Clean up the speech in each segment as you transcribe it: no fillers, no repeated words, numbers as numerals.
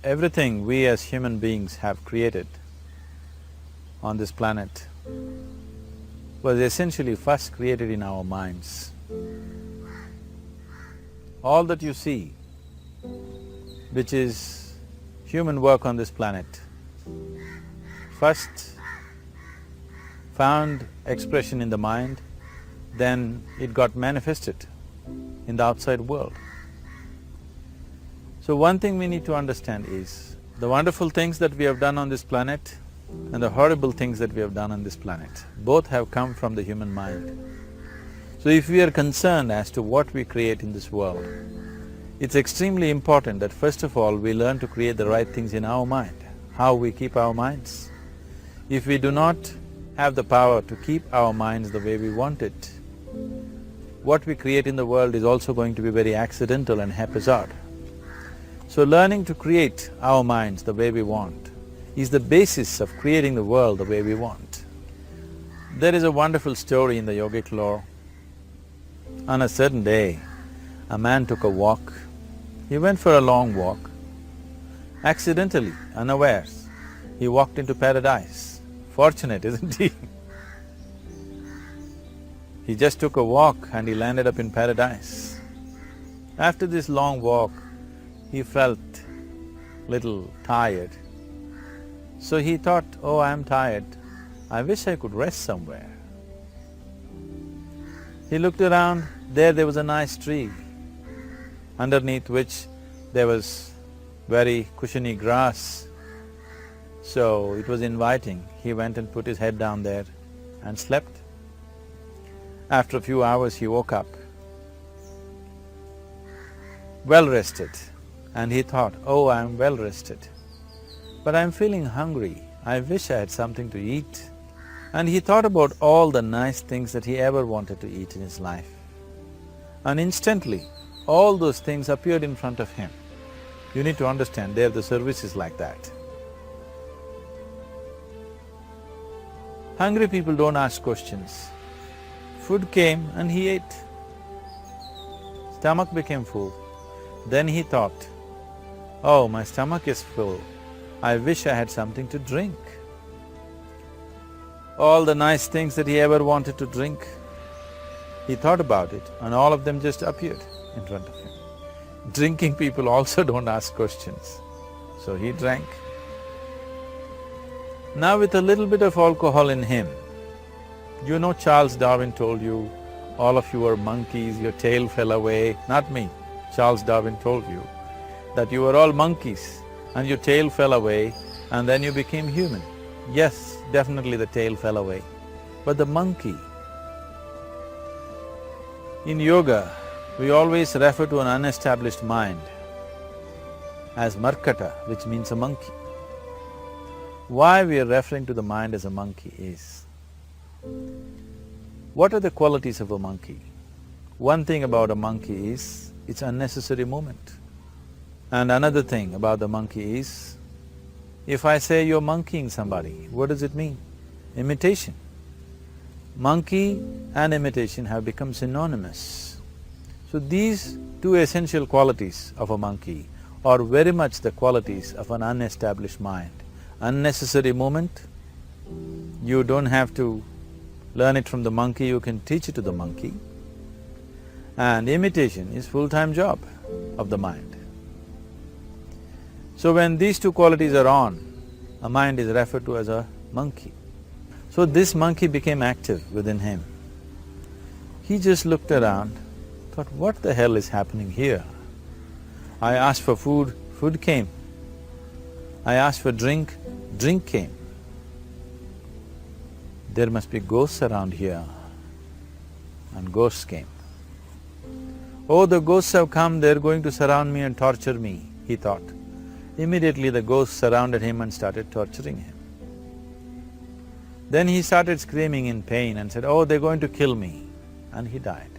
everything we as human beings have created on this planet was essentially first created in our minds. All that you see, which is human work on this planet, first found expression in the mind, then it got manifested in the outside world. So one thing we need to understand is, the wonderful things that we have done on this planet and the horrible things that we have done on this planet, both have come from the human mind. So if we are concerned as to what we create in this world, it's extremely important that first of all we learn to create the right things in our mind. How we keep our minds? If we do not have the power to keep our minds the way we want it, what we create in the world is also going to be very accidental and haphazard. So learning to create our minds the way we want is the basis of creating the world the way we want. There is a wonderful story in the yogic lore. On a certain day, a man took a walk. He went for a long walk. Accidentally, unawares, he walked into paradise. Fortunate, isn't he? He just took a walk and he landed up in paradise. After this long walk, he felt little tired. So he thought, oh, I'm tired, I wish I could rest somewhere. He looked around, there was a nice tree, underneath which there was very cushiony grass. So it was inviting. He went and put his head down there and slept. After a few hours he woke up, well rested, and he thought, oh, I'm well rested, but I'm feeling hungry, I wish I had something to eat. And he thought about all the nice things that he ever wanted to eat in his life. And instantly, all those things appeared in front of him. You need to understand, there the service is like that. Hungry people don't ask questions. Food came and he ate. Stomach became full. Then he thought, oh, my stomach is full, I wish I had something to drink. All the nice things that he ever wanted to drink, he thought about it and all of them just appeared in front of him. Drinking people also don't ask questions, so he drank. Now with a little bit of alcohol in him, you know Charles Darwin told you, all of you are monkeys, your tail fell away. Not me, Charles Darwin told you that you were all monkeys and your tail fell away and then you became human. Yes, definitely the tail fell away, but the monkey… In yoga, we always refer to an unestablished mind as markata, which means a monkey. Why we are referring to the mind as a monkey is, what are the qualities of a monkey? One thing about a monkey is, it's unnecessary movement. And another thing about the monkey is, if I say you're monkeying somebody, what does it mean? Imitation. Monkey and imitation have become synonymous. So these two essential qualities of a monkey are very much the qualities of an unestablished mind. Unnecessary movement, you don't have to learn it from the monkey, you can teach it to the monkey. And imitation is full-time job of the mind. So when these two qualities are on, a mind is referred to as a monkey. So this monkey became active within him. He just looked around, thought, what the hell is happening here? I asked for food, food came. I asked for drink, drink came. There must be ghosts around here, and ghosts came. Oh, the ghosts have come, they're going to surround me and torture me, he thought. Immediately the ghosts surrounded him and started torturing him. Then he started screaming in pain and said, oh, they're going to kill me, and he died.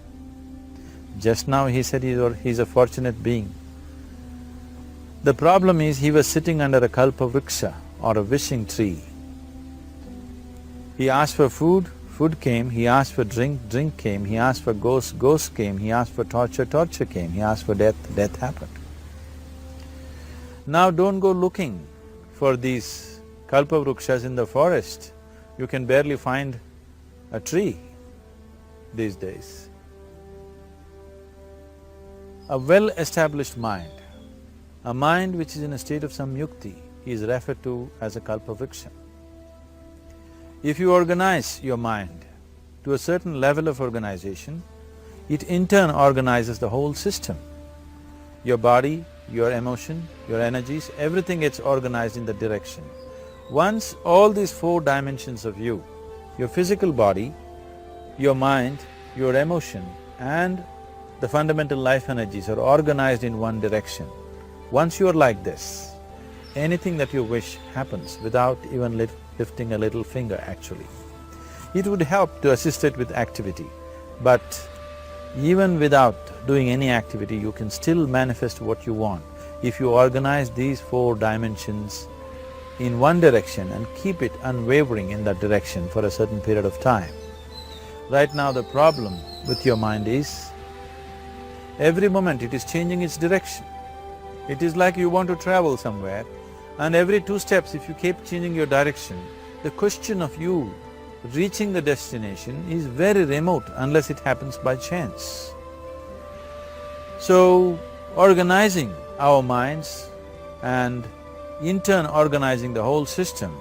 Just now he said he's a fortunate being. The problem is he was sitting under a kalpa vriksha or a wishing tree. He asked for food, food came. He asked for drink, drink came. He asked for ghost, ghost came. He asked for torture, torture came. He asked for death, death happened. Now don't go looking for these kalpavrukshas in the forest. You can barely find a tree these days. A well-established mind, a mind which is in a state of samyukti, is referred to as a kalpavriksha. If you organize your mind to a certain level of organization, it in turn organizes the whole system. Your body, your emotion, your energies, everything gets organized in that direction. Once all these four dimensions of you, your physical body, your mind, your emotion and the fundamental life energies are organized in one direction, once you are like this, anything that you wish happens without even lifting a little finger actually. It would help to assist it with activity, but even without doing any activity, you can still manifest what you want if you organize these four dimensions in one direction and keep it unwavering in that direction for a certain period of time. Right now the problem with your mind is, every moment it is changing its direction. It is like you want to travel somewhere and every 2 steps if you keep changing your direction, the question of you reaching the destination is very remote unless it happens by chance. So, organizing our minds and in turn organizing the whole system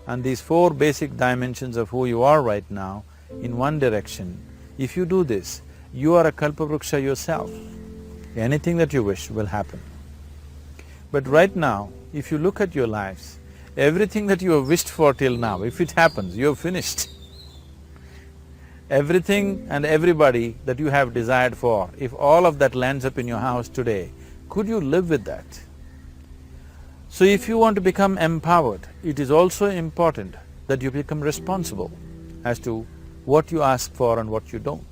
and these 4 basic dimensions of who you are right now in one direction, if you do this, you are a kalpavruksha yourself. Anything that you wish will happen. But right now, if you look at your lives, everything that you have wished for till now, if it happens, you have finished. Everything and everybody that you have desired for, if all of that lands up in your house today, could you live with that? So if you want to become empowered, it is also important that you become responsible as to what you ask for and what you don't.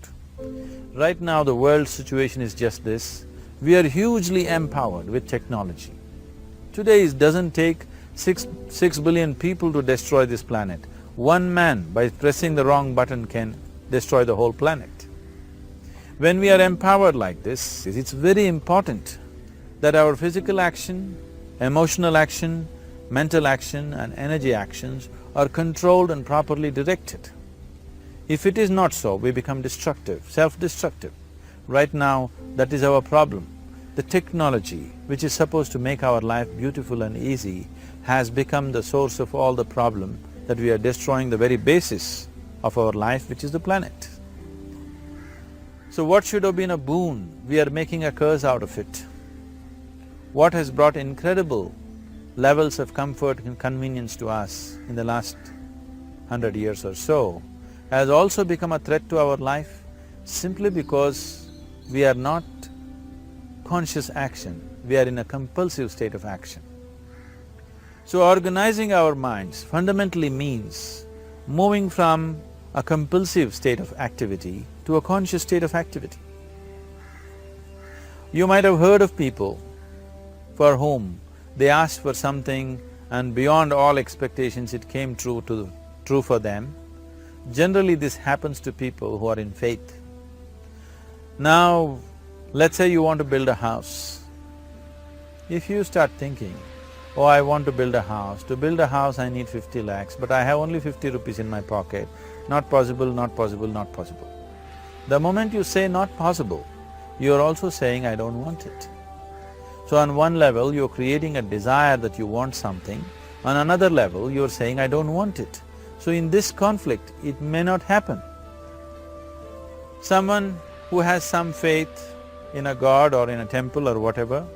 Right now the world's situation is just this, we are hugely empowered with technology. Today it doesn't take six billion people to destroy this planet. One man by pressing the wrong button can destroy the whole planet. When we are empowered like this, it's very important that our physical action, emotional action, mental action and energy actions are controlled and properly directed. If it is not so, we become destructive, self-destructive. Right now, that is our problem. The technology, which is supposed to make our life beautiful and easy, has become the source of all the problem that we are destroying the very basis of our life, which is the planet. So what should have been a boon, we are making a curse out of it. What has brought incredible levels of comfort and convenience to us in the last 100 years or so has also become a threat to our life simply because we are not conscious action, we are in a compulsive state of action. So organizing our minds fundamentally means moving from a compulsive state of activity to a conscious state of activity. You might have heard of people for whom they asked for something and beyond all expectations it came true for them. Generally this happens to people who are in faith. Now, let's say you want to build a house. If you start thinking, oh, I want to build a house, to build a house I need 50 lakhs, but I have only 50 rupees in my pocket, not possible, not possible, not possible. The moment you say not possible, you are also saying I don't want it. So on one level you're creating a desire that you want something, on another level you're saying I don't want it. So in this conflict, it may not happen. Someone who has some faith in a god or in a temple or whatever,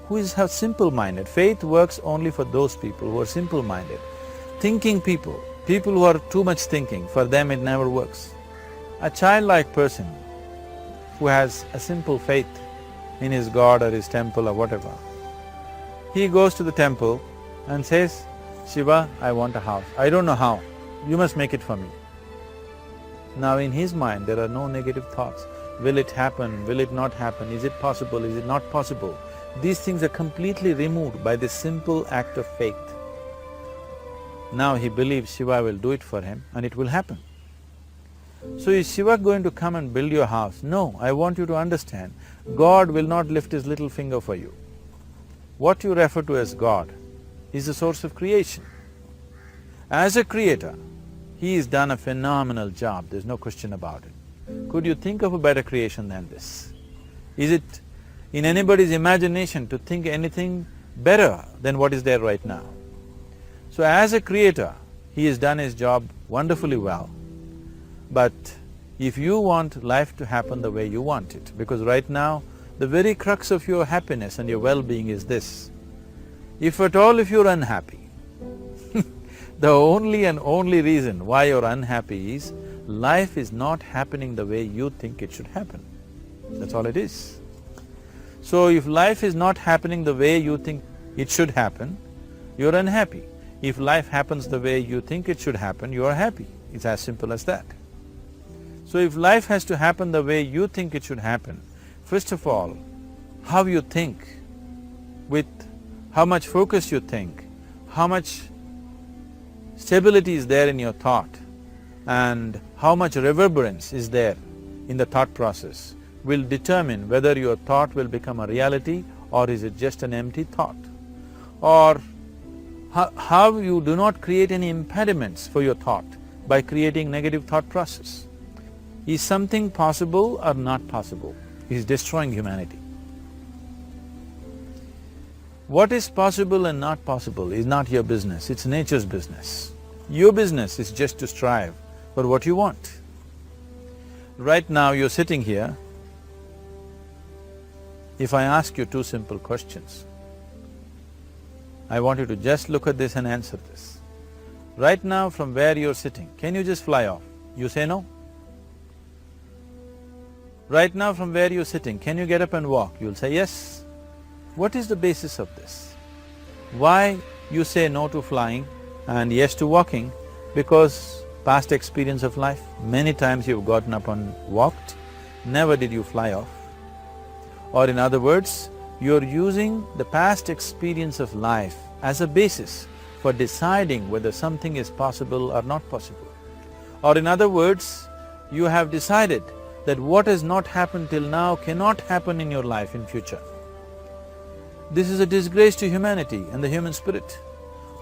who is simple-minded, faith works only for those people who are simple-minded. Thinking people who are too much thinking, for them it never works. A childlike person who has a simple faith in his god or his temple or whatever, he goes to the temple and says, Shiva, I want a house. I don't know how, you must make it for me. Now in his mind there are no negative thoughts. Will it happen? Will it not happen? Is it possible? Is it not possible? These things are completely removed by this simple act of faith. Now he believes Shiva will do it for him and it will happen. So is Shiva going to come and build your house? No, I want you to understand, God will not lift his little finger for you. what you refer to as God is the source of creation. As a creator, He has done a phenomenal job, there's no question about it. Could you think of a better creation than this? Is it in anybody's imagination to think anything better than what is there right now? So as a creator, He has done His job wonderfully well. But if you want life to happen the way you want it, because right now, the very crux of your happiness and your well-being is this. If at all if you're unhappy, the only and only reason why you're unhappy is life is not happening the way you think it should happen. That's all it is. So if life is not happening the way you think it should happen, you're unhappy. If life happens the way you think it should happen, you are happy. It's as simple as that. So if life has to happen the way you think it should happen, first of all, how you think, with how much focus you think, how much stability is there in your thought, and how much reverberance is there in the thought process will determine whether your thought will become a reality or is it just an empty thought. Or how you do not create any impediments for your thought by creating negative thought process. Is something possible or not possible? Is destroying humanity. What is possible and not possible is not your business, it's nature's business. Your business is just to strive for what you want. Right now you're sitting here. If I ask you two simple questions, I want you to just look at this and answer this. Right now from where you're sitting, can you just fly off? You say no? Right now from where you're sitting, can you get up and walk? You'll say yes. What is the basis of this? Why you say no to flying and yes to walking? Because past experience of life, many times you've gotten up and walked, never did you fly off. Or in other words, you're using the past experience of life as a basis for deciding whether something is possible or not possible. Or in other words, you have decided that what has not happened till now cannot happen in your life in future. This is a disgrace to humanity and the human spirit.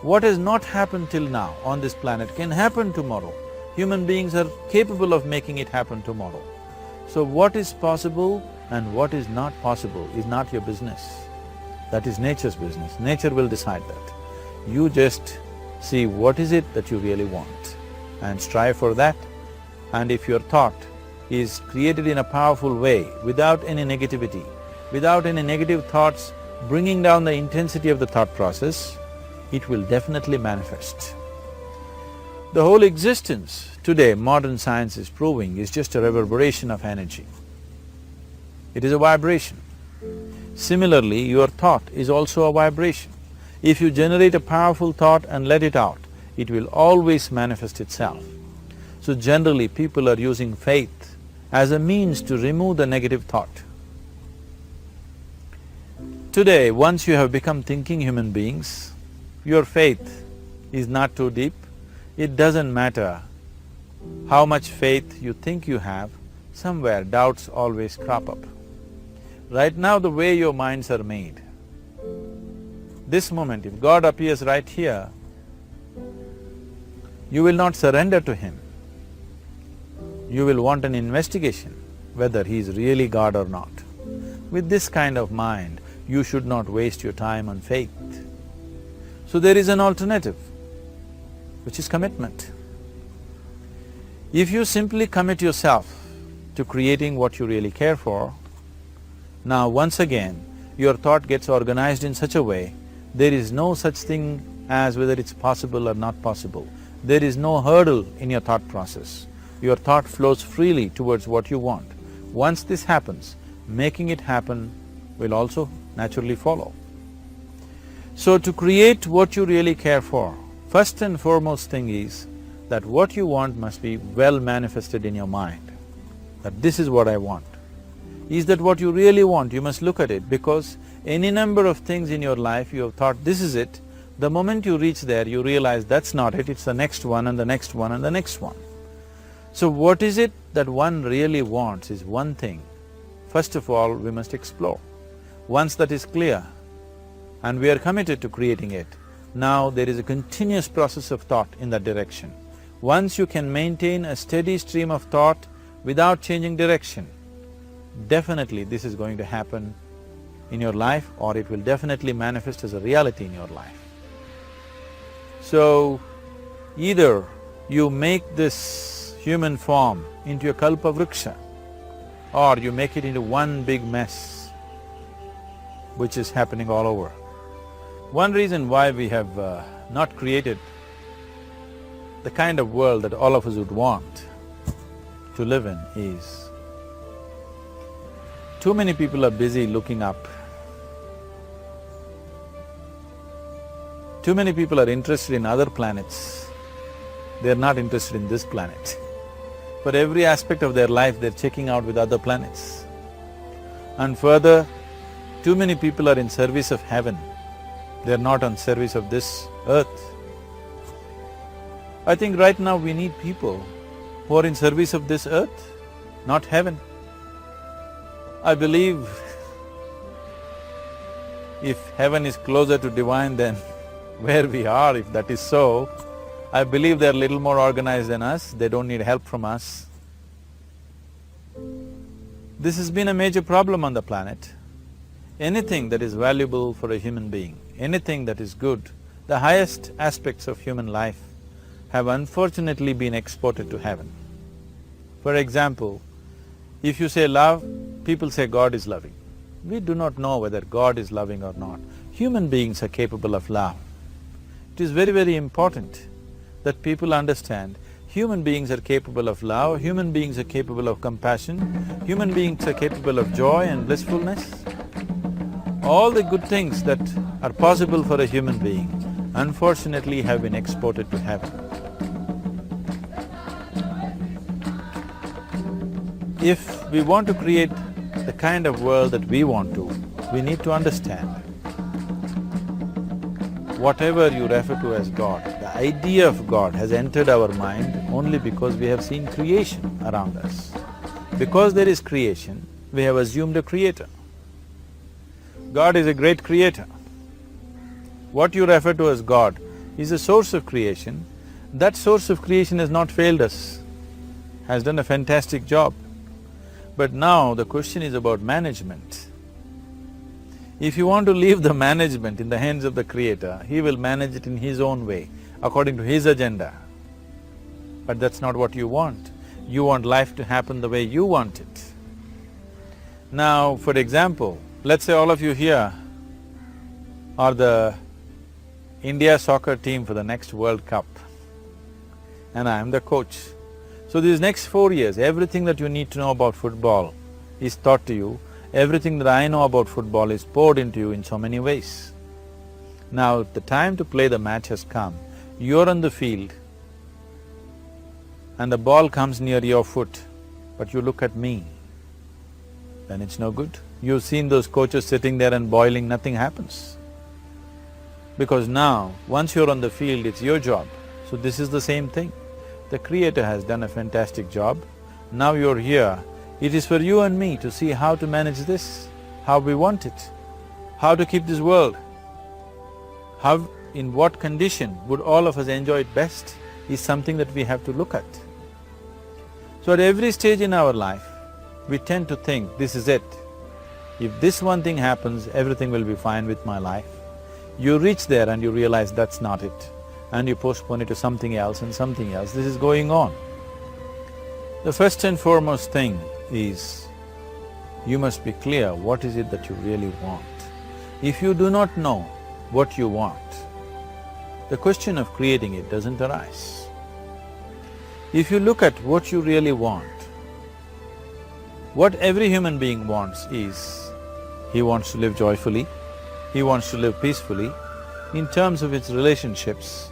What has not happened till now on this planet can happen tomorrow. Human beings are capable of making it happen tomorrow. So what is possible and what is not possible is not your business. That is nature's business. Nature will decide that. You just see what is it that you really want and strive for that. And if your thought is created in a powerful way, without any negativity, without any negative thoughts bringing down the intensity of the thought process, it will definitely manifest. The whole existence today, modern science is proving, is just a reverberation of energy. It is a vibration. Similarly, your thought is also a vibration. If you generate a powerful thought and let it out, it will always manifest itself. So generally, people are using faith as a means to remove the negative thought. Today, once you have become thinking human beings, your faith is not too deep. It doesn't matter how much faith you think you have, somewhere doubts always crop up. Right now, the way your minds are made, this moment, if God appears right here, you will not surrender to Him. You will want an investigation whether He is really God or not. With this kind of mind, you should not waste your time on faith. So there is an alternative, which is commitment. If you simply commit yourself to creating what you really care for, now once again, your thought gets organized in such a way, there is no such thing as whether it's possible or not possible. There is no hurdle in your thought process. Your thought flows freely towards what you want. Once this happens, making it happen will also naturally follow. So to create what you really care for, first and foremost thing is that what you want must be well manifested in your mind, that this is what I want. Is that what you really want? You must look at it, because any number of things in your life you have thought, this is it. The moment you reach there, you realize that's not it, it's the next one and the next one and the next one. So what is it that one really wants is one thing. First of all, we must explore. Once that is clear, and we are committed to creating it. Now there is a continuous process of thought in that direction. Once you can maintain a steady stream of thought without changing direction, definitely this is going to happen in your life, or it will definitely manifest as a reality in your life. So, either you make this human form into a kalpa vriksha, or you make it into one big mess, which is happening all over. One reason why we have not created the kind of world that all of us would want to live in is, too many people are busy looking up. Too many people are interested in other planets, they're not interested in this planet. For every aspect of their life, they're checking out with other planets. And further, too many people are in service of heaven, they're not on service of this earth. I think right now we need people who are in service of this earth, not heaven. I believe if heaven is closer to divine than where we are, if that is so, I believe they're little more organized than us, they don't need help from us. This has been a major problem on the planet. Anything that is valuable for a human being, anything that is good, the highest aspects of human life have unfortunately been exported to heaven. For example, if you say love, people say God is loving. We do not know whether God is loving or not. Human beings are capable of love. It is very, very important that people understand human beings are capable of love, human beings are capable of compassion, human beings are capable of joy and blissfulness. All the good things that are possible for a human being, unfortunately have been exported to heaven. If we want to create the kind of world that we want to, we need to understand whatever you refer to as God, the idea of God has entered our mind only because we have seen creation around us. Because there is creation, we have assumed a creator. God is a great creator. What you refer to as God is a source of creation. That source of creation has not failed us, has done a fantastic job. But now the question is about management. If you want to leave the management in the hands of the Creator, He will manage it in His own way, according to His agenda. But that's not what you want. You want life to happen the way you want it. Now, for example, let's say all of you here are the India soccer team for the next World Cup, and I am the coach. So these next 4 years, everything that you need to know about football is taught to you. Everything that I know about football is poured into you in so many ways. Now, the time to play the match has come. You're on the field and the ball comes near your foot, but you look at me, then it's no good. You've seen those coaches sitting there and boiling, nothing happens. Because now, once you're on the field, it's your job. So this is the same thing. The Creator has done a fantastic job. Now you're here. It is for you and me to see how to manage this, how we want it, how to keep this world, how, in what condition would all of us enjoy it best is something that we have to look at. So at every stage in our life, we tend to think, this is it. If this one thing happens, everything will be fine with my life. You reach there and you realize that's not it, and you postpone it to something else and something else. This is going on. The first and foremost thing is, you must be clear what is it that you really want. If you do not know what you want, the question of creating it doesn't arise. If you look at what you really want, what every human being wants is, he wants to live joyfully, he wants to live peacefully. In terms of its relationships,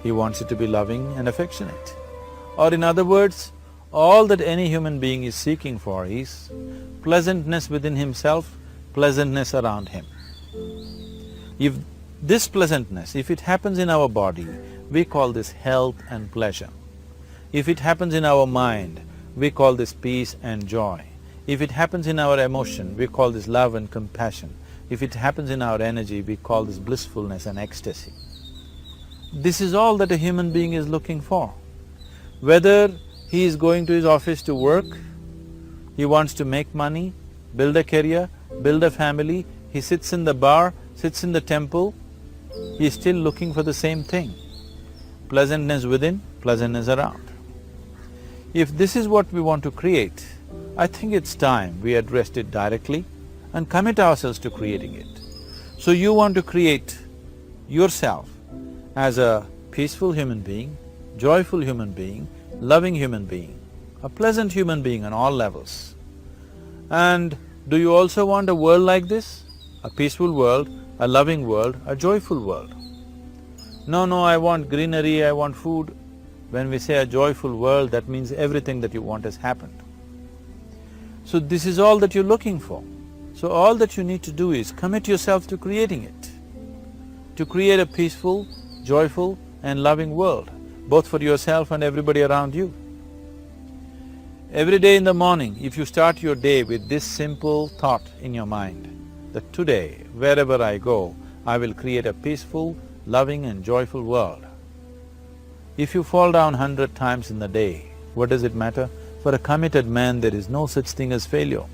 he wants it to be loving and affectionate. Or in other words, all that any human being is seeking for is pleasantness within himself, pleasantness around him. If this pleasantness, if it happens in our body, we call this health and pleasure. If it happens in our mind, we call this peace and joy. If it happens in our emotion, we call this love and compassion. if it happens in our energy, we call this blissfulness and ecstasy. This is all that a human being is looking for. Whether he is going to his office to work, he wants to make money, build a career, build a family, he sits in the bar, sits in the temple, he is still looking for the same thing. Pleasantness within, pleasantness around. If this is what we want to create, I think it's time we addressed it directly and commit ourselves to creating it. So you want to create yourself as a peaceful human being, joyful human being, loving human being, a pleasant human being on all levels. And do you also want a world like this? A peaceful world, a loving world, a joyful world? No, I want greenery, I want food. When we say a joyful world, that means everything that you want has happened. So this is all that you're looking for. So all that you need to do is commit yourself to creating it, to create a peaceful, joyful and loving world, both for yourself and everybody around you. Every day in the morning, if you start your day with this simple thought in your mind, that today, wherever I go, I will create a peaceful, loving and joyful world. If you fall down 100 times in the day, what does it matter? For a committed man, there is no such thing as failure.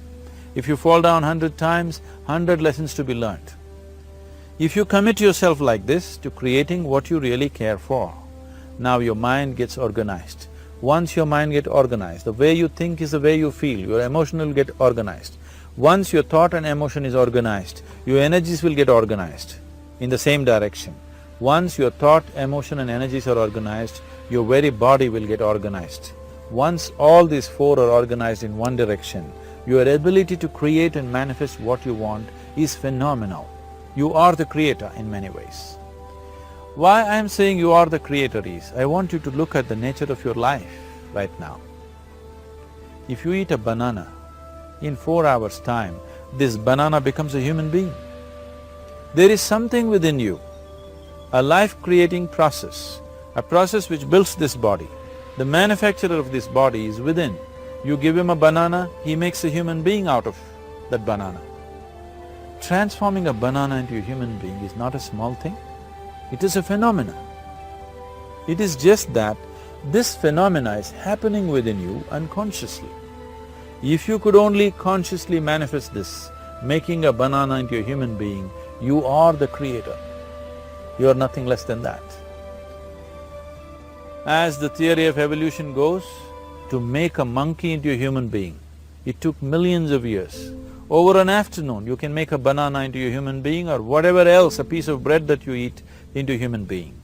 If you fall down 100 times, 100 lessons to be learnt. If you commit yourself like this to creating what you really care for, now your mind gets organized. Once your mind gets organized, the way you think is the way you feel, your emotion will get organized. Once your thought and emotion is organized, your energies will get organized in the same direction. Once your thought, emotion and energies are organized, your very body will get organized. Once all these four are organized in one direction, your ability to create and manifest what you want is phenomenal. You are the creator in many ways. Why I am saying you are the creator is, I want you to look at the nature of your life right now. If you eat a banana, in 4 hours' time, this banana becomes a human being. There is something within you, a life-creating process, a process which builds this body. The manufacturer of this body is within. You give him a banana, he makes a human being out of that banana. Transforming a banana into a human being is not a small thing, it is a phenomena. It is just that this phenomena is happening within you unconsciously. If you could only consciously manifest this, making a banana into a human being, you are the creator. You are nothing less than that. As the theory of evolution goes, to make a monkey into a human being, it took millions of years. Over an afternoon, you can make a banana into a human being or whatever else, a piece of bread that you eat, into a human being.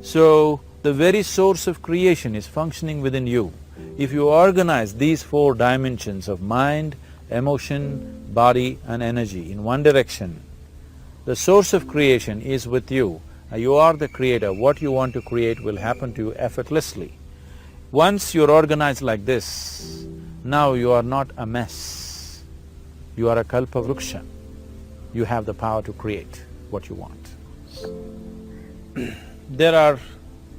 So, the very source of creation is functioning within you. If you organize these four dimensions of mind, emotion, body and energy in one direction, the source of creation is with you. You are the creator. What you want to create will happen to you effortlessly. Once you're organized like this, now you are not a mess. You are a kalpa vruksha. You have the power to create what you want. There are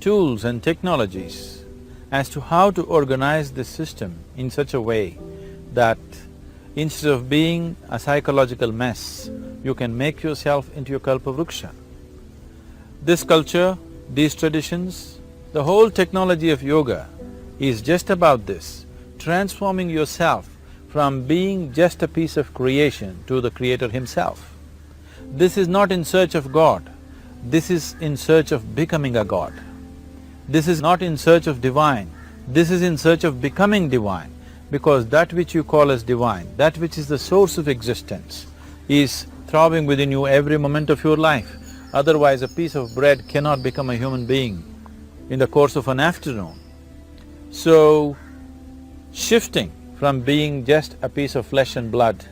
tools and technologies as to how to organize this system in such a way that instead of being a psychological mess, you can make yourself into a kalpa vruksha. This culture, these traditions, the whole technology of yoga is just about this, transforming yourself from being just a piece of creation to the creator himself. This is not in search of God, this is in search of becoming a God. This is not in search of divine, this is in search of becoming divine, because that which you call as divine, that which is the source of existence, is throbbing within you every moment of your life. Otherwise, a piece of bread cannot become a human being in the course of an afternoon. So, shifting from being just a piece of flesh and blood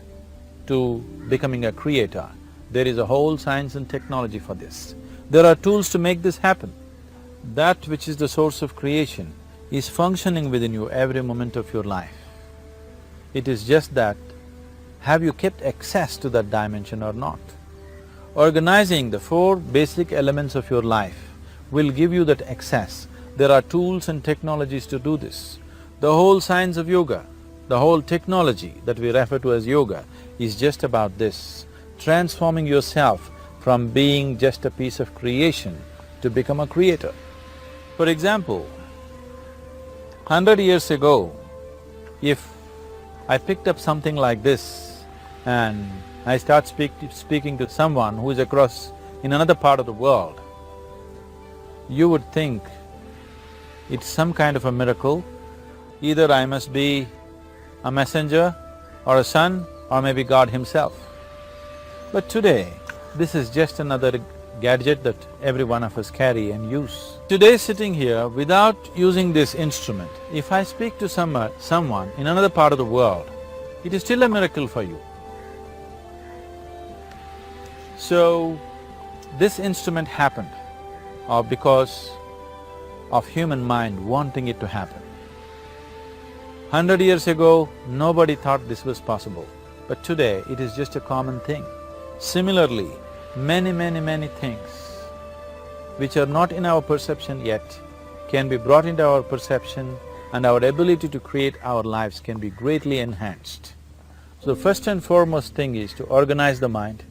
to becoming a creator, there is a whole science and technology for this. There are tools to make this happen. That which is the source of creation is functioning within you every moment of your life. It is just that, have you kept access to that dimension or not? Organizing the four basic elements of your life will give you that access. There are tools and technologies to do this. The whole science of yoga The whole technology that we refer to as yoga is just about this, transforming yourself from being just a piece of creation to become a creator. For example, 100 years ago, if I picked up something like this and I start speaking to someone who is across in another part of the world, you would think it's some kind of a miracle. Either I must be a messenger or a son or maybe God himself. But today, this is just another gadget that every one of us carry and use. Today sitting here, without using this instrument, if I speak to someone in another part of the world, it is still a miracle for you. So, this instrument happened because of human mind wanting it to happen. 100 years ago, nobody thought this was possible, but today it is just a common thing. Similarly, many things which are not in our perception yet can be brought into our perception, and our ability to create our lives can be greatly enhanced. So the first and foremost thing is to organize the mind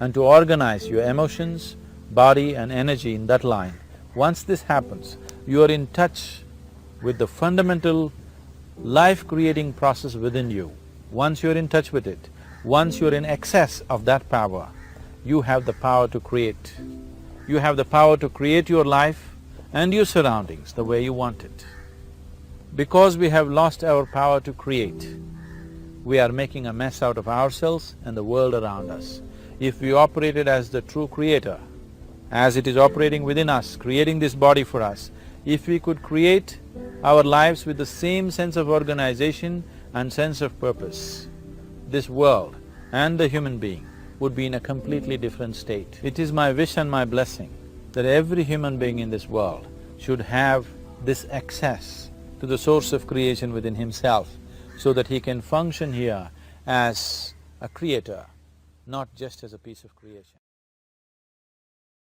and to organize your emotions, body and energy in that line. Once this happens, you are in touch with the fundamental life-creating process within you. Once you're in touch with it, once you're in excess of that power, you have the power to create. You have the power to create your life and your surroundings the way you want it. Because we have lost our power to create, we are making a mess out of ourselves and the world around us. If we operated as the true creator, as it is operating within us, creating this body for us, if we could create our lives with the same sense of organization and sense of purpose, this world and the human being would be in a completely different state. It is my wish and my blessing that every human being in this world should have this access to the source of creation within himself, so that he can function here as a creator, not just as a piece of creation.